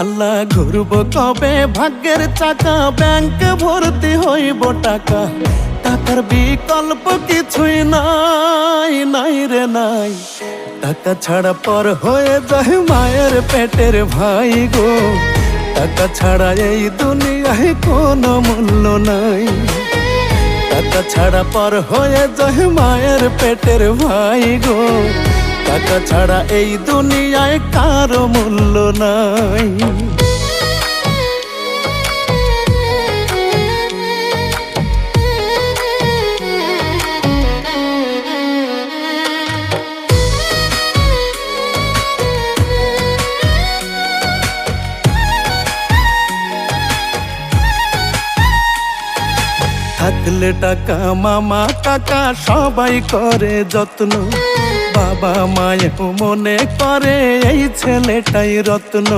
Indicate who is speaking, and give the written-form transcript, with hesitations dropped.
Speaker 1: আল্লাহ ঘুরব কবে ভাগ্যের চাকা, ব্যাংক ভর্তি হইব টাকা, টাকার বিকল্প কিছুই নাই, নাই রে নাই। টাকা ছাড়া পর হয়ে যায় মায়ের পেটের ভাই গো, টাকা ছাড়া এই দুনিয়ায় কোনো মূল্য নাই। টাকা ছাড়া পর হয়ে যায় মায়ের পেটের ভাই গো, টাকা ছাড়া এই দুনিয়ায় কারো মূল্য নাই। থাকলে টাকা মামা কাকা সবাই করে যত্ন, বাবা মায়েও মনে করে এই ছেলেটাই রত্ন।